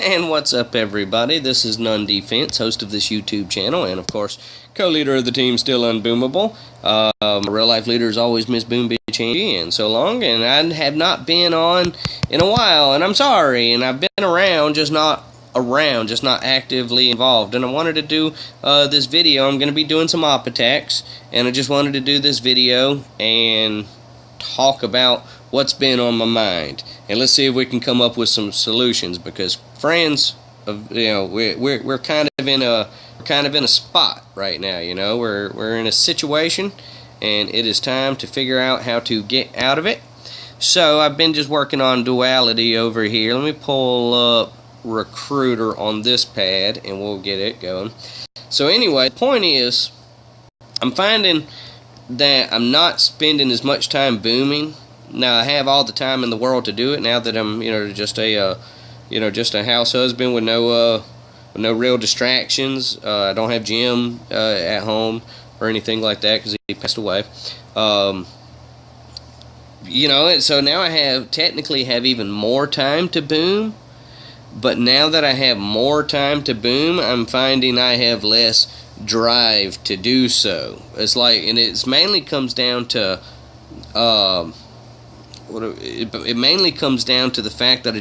And what's up, everybody? This is None Defense, host of this YouTube channel, and of course, co-leader of the team, Still Unboomable. My real-life leader is always Miss Boom Bitch Angie, and so long, and I have not been on in a while, and I'm sorry, and I've been around, just not actively involved, and I wanted to do this video. I'm going to be doing some op attacks, and I just wanted to do this video and talk about what's been on my mind, and let's see if we can come up with some solutions, because friends, we're kind of in a spot right now. We're in a situation, and it is time to figure out how to get out of it. So I've been just working on duality over here. Let me pull up Recruiter on this pad and we'll get it going. So anyway, the point is, I'm finding that I'm not spending as much time booming. Now I have all the time in the world to do it now that I'm just a house husband with no real distractions. I don't have Jim at home or anything like that because he passed away. And so now I technically have even more time to boom. But now that I have more time to boom, I'm finding I have less drive to do so. It's like, and it mainly comes down to, it mainly comes down to the fact that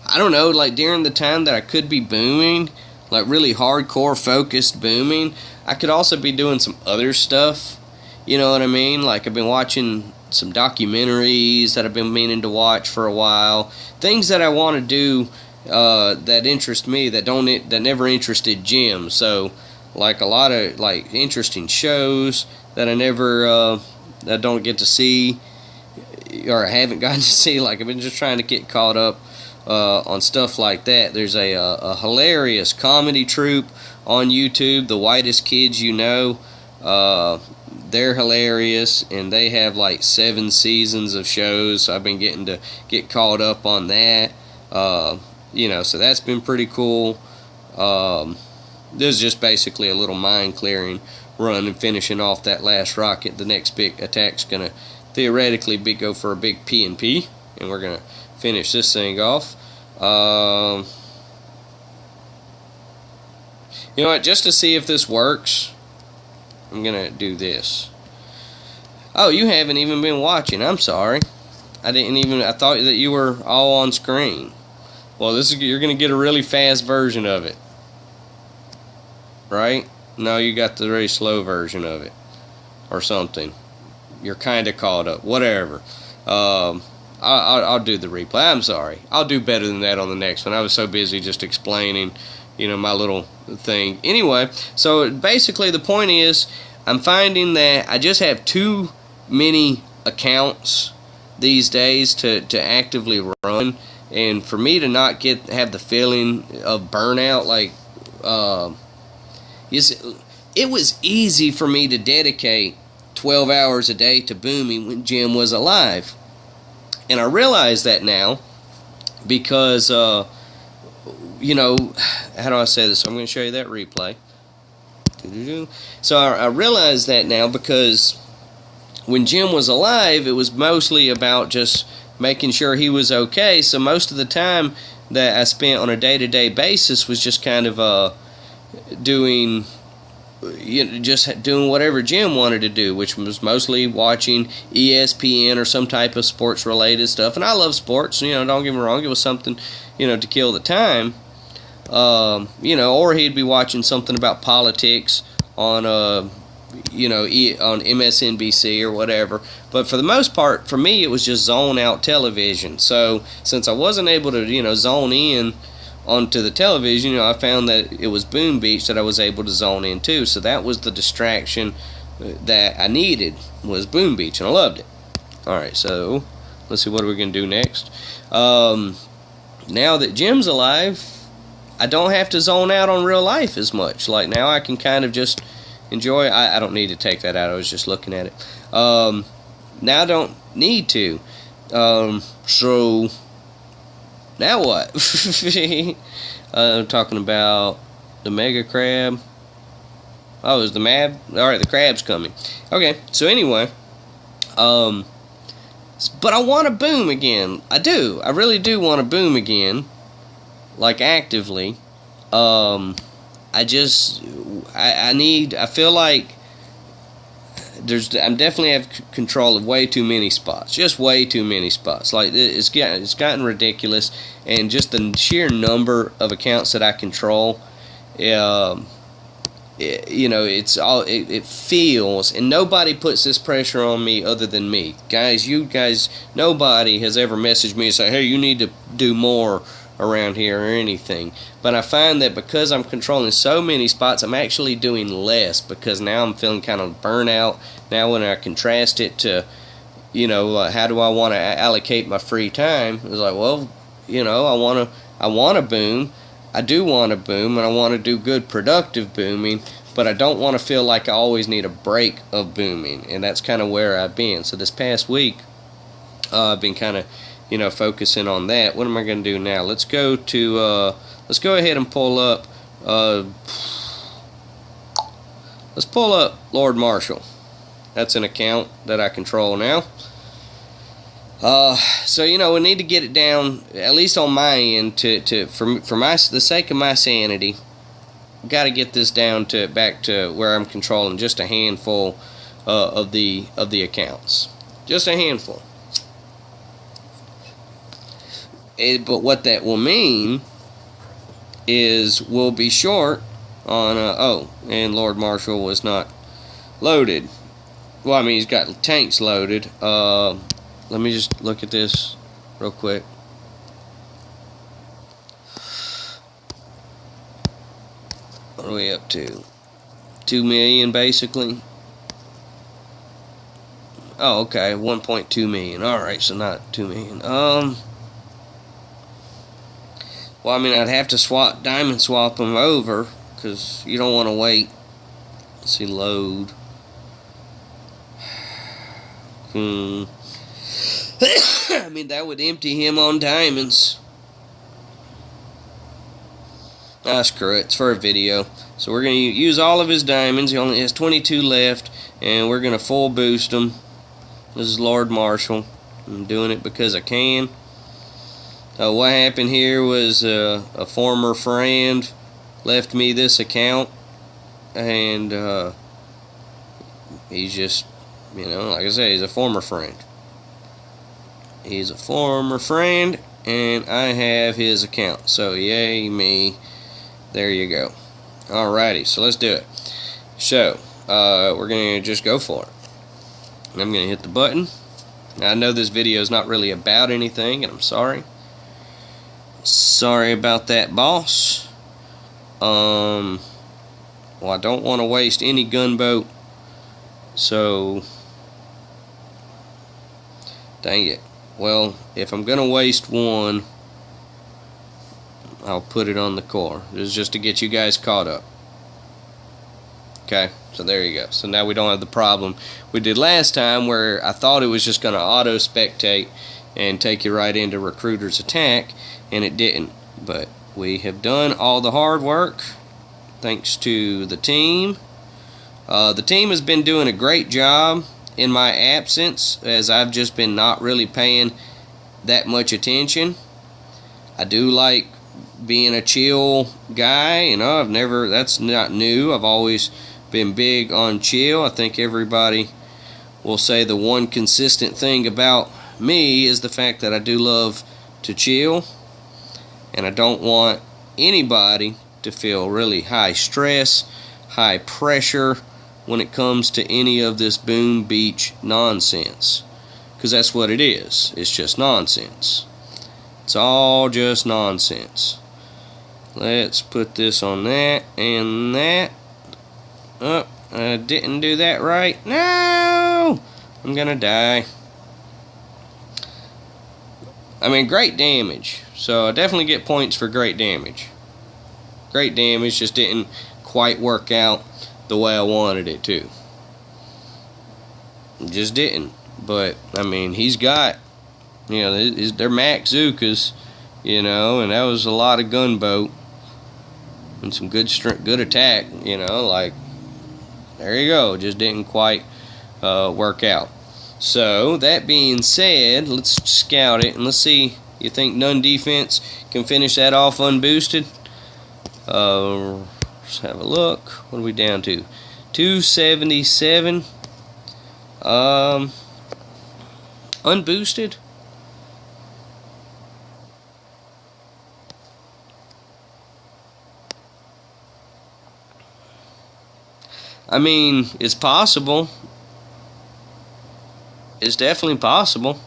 I don't know, like during the time that I could be booming, like really hardcore focused booming, I could also be doing some other stuff. You know what I mean? Like I've been watching some documentaries that I've been meaning to watch for a while. Things that I want to do that interest me that never interested Jim. So like a lot of like interesting shows that I don't get to see or I haven't gotten to see. Like I've been just trying to get caught up on stuff like that. There's a hilarious comedy troupe on YouTube, The Whitest Kids You Know. They're hilarious, and they have like 7 seasons of shows, so I've been getting to get caught up on that. So that's been pretty cool. This is just basically a little mind clearing run and finishing off that last rocket. The next big attack's gonna theoretically go for a big P&P, and we're gonna finish this thing off. You know what? Just to see if this works, I'm gonna do this. Oh, you haven't even been watching. I'm sorry. I thought that you were all on screen. Well, you're gonna get a really fast version of it. Right? No, you got the very slow version of it. Or something. You're kinda caught up. Whatever. I'll do the replay. I'm sorry. I'll do better than that on the next one. I was so busy just explaining my little thing. Anyway, so basically the point is, I'm finding that I just have too many accounts these days to actively run, and for me to not have the feeling of burnout, like it was easy for me to dedicate 12 hours a day to booming when Jim was alive, and I realize that now because how do I say this? I'm going to show you that replay. So I realize that now because when Jim was alive, it was mostly about just making sure he was okay. So most of the time that I spent on a day-to-day basis was just kind of doing whatever Jim wanted to do, which was mostly watching ESPN or some type of sports-related stuff. And I love sports, don't get me wrong. It was something, to kill the time. Or he'd be watching something about politics on on MSNBC or whatever. But for the most part, for me, it was just zone out television. So since I wasn't able to zone in onto the television, I found that it was Boom Beach that I was able to zone into. So that was the distraction that I needed, was Boom Beach, and I loved it. Alright, so let's see, what are we going to do next? Now that Jim's alive, I don't have to zone out on real life as much. Like now I can kind of just enjoy. I don't need to take that out. I was just looking at it. Now I don't need to. So now what? I'm talking about the mega crab. Oh, is the mab? Alright, the crab's coming. Okay, so anyway, but I want to boom again. I do. I really do want to boom again. like actively. I feel like I'm definitely have control of way too many spots, just way too many spots. Like it's gotten ridiculous, and just the sheer number of accounts that I control, it feels, and nobody puts this pressure on me other than me. Guys, nobody has ever messaged me and say, hey, you need to do more around here or anything. But I find that because I'm controlling so many spots, I'm actually doing less, because now I'm feeling kind of burnout. Now when I contrast it to, how do I want to allocate my free time, it's like, well, I want to boom. I do want to boom, and I want to do good productive booming, but I don't want to feel like I always need a break of booming, and that's kind of where I've been. So this past week, I've been kind of, focusing on that. What am I going to do now? Let's go ahead and pull up, let's pull up Lord Marshall. That's an account that I control now. So we need to get it down, at least on my end, for the sake of my sanity. Got to get this down back to where I'm controlling just a handful of the accounts, just a handful. But what that will mean is we'll be short on and Lord Marshall was not loaded. Well, I mean, he's got tanks loaded. Let me just look at this real quick. What are we up to? 2 million, basically. Oh, okay, 1.2 million. Alright, so not 2 million. Well, I mean, I'd have to diamond swap them over, because you don't want to wait. Let's see, load. I mean, that would empty him on diamonds. Screw it. It's for a video. So we're going to use all of his diamonds. He only has 22 left, and we're going to full boost him. This is Lord Marshall. I'm doing it because I can. What happened here was a former friend left me this account, and he's just, like I say, he's a former friend. He's a former friend, and I have his account. So, yay me. There you go. Alrighty, so let's do it. So, we're going to just go for it. I'm going to hit the button. Now, I know this video is not really about anything, and I'm sorry. Sorry about that, boss. Well, I don't want to waste any gunboat, so dang it. Well, if I'm gonna waste one, I'll put it on the core. This is just to get you guys caught up. Okay, so there you go. So now we don't have the problem we did last time, where I thought it was just gonna auto spectate and take you right into Recruiter's attack, and it didn't. But we have done all the hard work thanks to the team. The team has been doing a great job in my absence, as I've just been not really paying that much attention. I do like being a chill guy, that's not new. I've always been big on chill. I think everybody will say the one consistent thing about me is the fact that I do love to chill, and I don't want anybody to feel really high stress, high pressure when it comes to any of this Boom Beach nonsense, because that's what it is. It's just nonsense. It's all just nonsense. Let's put this on that and that. Oh, I didn't do that right. No! I'm gonna die. I mean, great damage. So I definitely get points for great damage. Great damage, just didn't quite work out the way I wanted it to. It just didn't. But, I mean, he's got, they're Max Zukas, and that was a lot of gunboat. And some good attack, like, there you go. Just didn't quite work out. So, that being said, let's scout it, and let's see, You think Nun defense can finish that off unboosted? Let's have a look. What are we down to? 277. Unboosted. I mean, it's possible. It's definitely possible.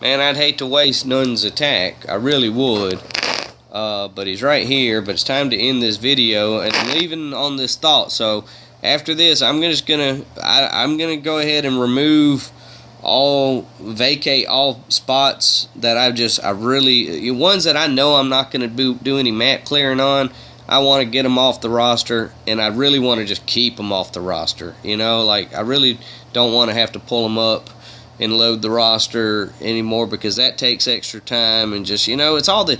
Man, I'd hate to waste Nun's attack. I really would. But he's right here. But it's time to end this video, and I'm leaving on this thought. So after this, I'm gonna go ahead and vacate all spots that ones that I know I'm not gonna do any map clearing on. I want to get them off the roster, and I really want to just keep them off the roster. You know, like I really don't want to have to pull them up and load the roster anymore, because that takes extra time, and just, you know, it's all the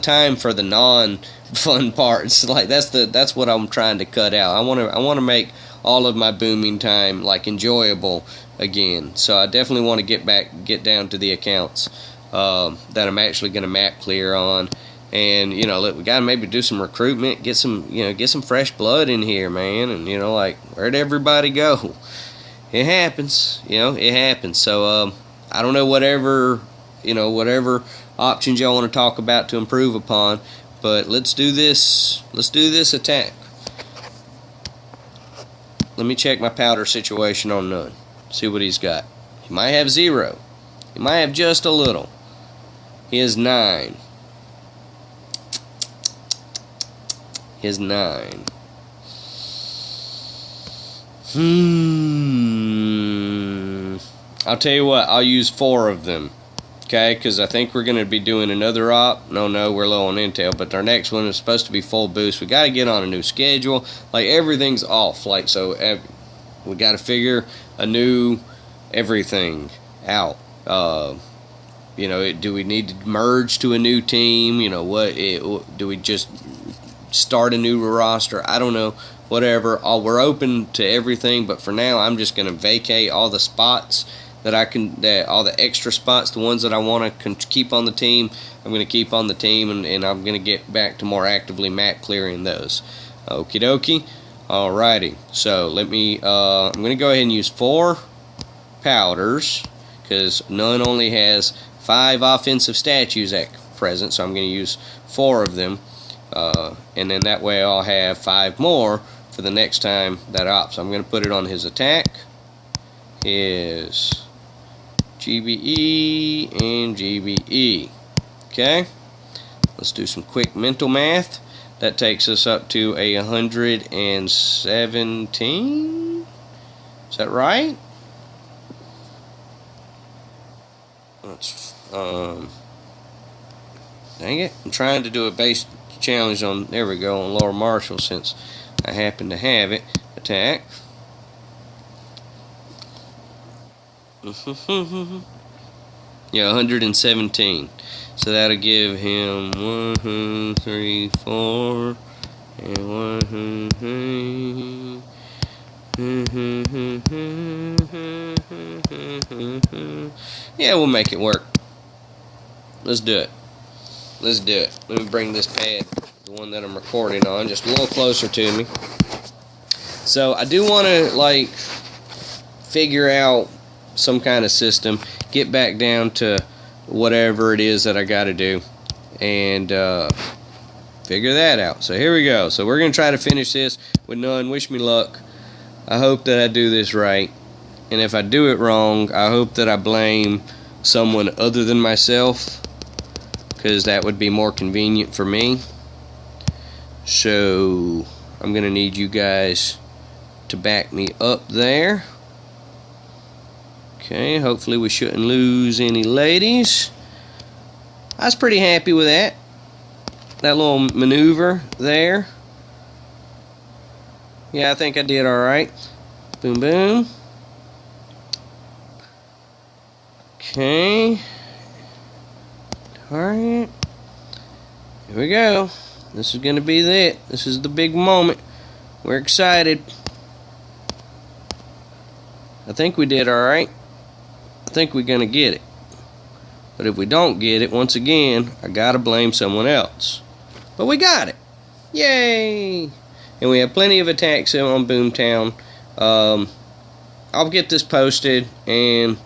time for the non-fun parts. Like that's what I'm trying to cut out. I want to make all of my booming time like enjoyable again. So I definitely want to get down to the accounts that I'm actually going to map clear on. And, you know, look, we got to maybe do some recruitment, get some fresh blood in here, man. And, you know, like, where'd everybody go? It happens, you know, it happens. So I don't know whatever options y'all want to talk about to improve upon, but let's do this attack. Let me check my powder situation on Nun. See what he's got. He might have 0. He might have just a little. He has 9. He has 9. I'll tell you what, I'll use 4 of them, okay, because I think we're going to be doing another op. No, we're low on intel, but our next one is supposed to be full boost. We got to get on a new schedule. Like, everything's off. Like, so we got to figure a new everything out. You know, do we need to merge to a new team? You know, do we just start a new roster? I don't know. Whatever. We're open to everything, but for now, I'm just going to vacate all the spots all the extra spots, the ones that I want to keep on the team. I'm going to keep on the team, and I'm going to get back to more actively map clearing those. Okie dokie. Alrighty. So let me. I'm going to go ahead and use 4 powders, because Nun only has 5 offensive statues at present, so I'm going to use 4 of them, and then that way I'll have 5 more for the next time that op. So I'm going to put it on his attack, his GBE, and GBE. Okay, let's do some quick mental math. That takes us up to a 117. Is that right? Let's dang it, I'm trying to do a base challenge on, there we go, on Lower Marshall, since I happen to have it. Attack. Yeah, 117. So that'll give him 1, 2, 3, 4, and 1, 2, 3. Yeah, we'll make it work. Let's do it. Let's do it. Let me bring this pad, the one that I'm recording on, just a little closer to me. So I do want to, like, figure out some kind of system, get back down to whatever it is that I got to do, and figure that out. So here we go. So we're going to try to finish this with Nun. Wish me luck. I hope that I do this right, and if I do it wrong, I hope that I blame someone other than myself, because that would be more convenient for me. So I'm going to need you guys to back me up there. Okay, hopefully we shouldn't lose any ladies. I was pretty happy with that. That little maneuver there. Yeah, I think I did alright. Boom, boom. Okay. Target. Here we go. This is going to be it. This is the big moment. We're excited. I think we did alright. I think we're going to get it. But if we don't get it, once again, I got to blame someone else. But we got it. Yay! And we have plenty of attacks on Boomtown. I'll get this posted, and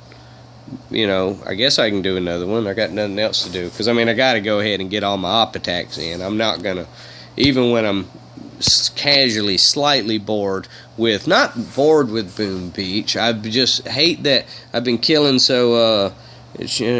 you know, I guess I can do another one. I got nothing else to do, because I mean, I got to go ahead and get all my op attacks in. I'm not gonna, even when I'm casually slightly bored with, not bored with Boom Beach, I just hate that I've been killing so they're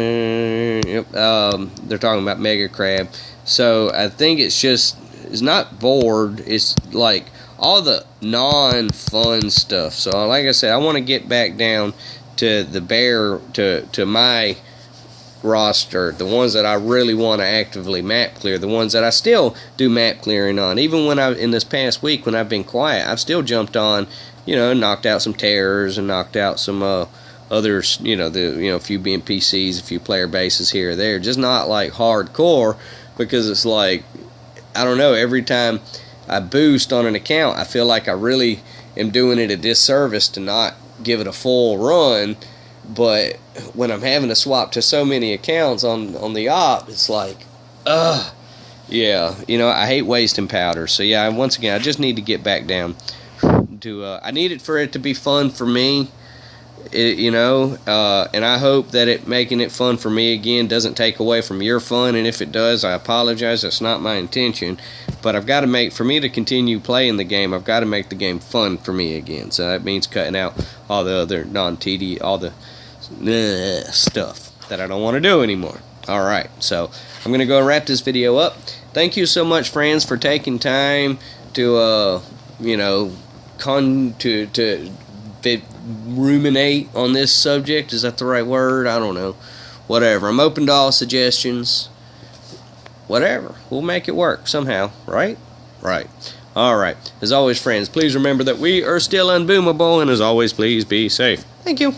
talking about Mega Crab. So I think it's not bored, it's like all the non-fun stuff. So like I said, I want to get back down to the bear, to my roster, the ones that I really want to actively map clear, the ones that I still do map clearing on. Even when in this past week when I've been quiet, I've still jumped on, you know, knocked out some terrors and knocked out some others, you know, a few NPCs, a few player bases here or there, just not like hardcore, because it's like, I don't know, every time I boost on an account, I feel like I really am doing it a disservice to not give it a full run. But when I'm having to swap to so many accounts on the op, it's like, yeah, you know, I hate wasting powder. So yeah, once again, I just need to get back down to, I need it for it to be fun for me, you know, and I hope that making it fun for me again doesn't take away from your fun, and if it does, I apologize, that's not my intention. But I've got to for me to continue playing the game, I've got to make the game fun for me again. So that means cutting out all the other non-TD, all the stuff that I don't want to do anymore. Alright, so I'm going to go wrap this video up. Thank you so much, friends, for taking time to, you know, ruminate on this subject. Is that the right word? I don't know. Whatever. I'm open to all suggestions. Whatever. We'll make it work somehow. Right? Right. Alright. As always, friends, please remember that we are still unboomable, and as always, please be safe. Thank you.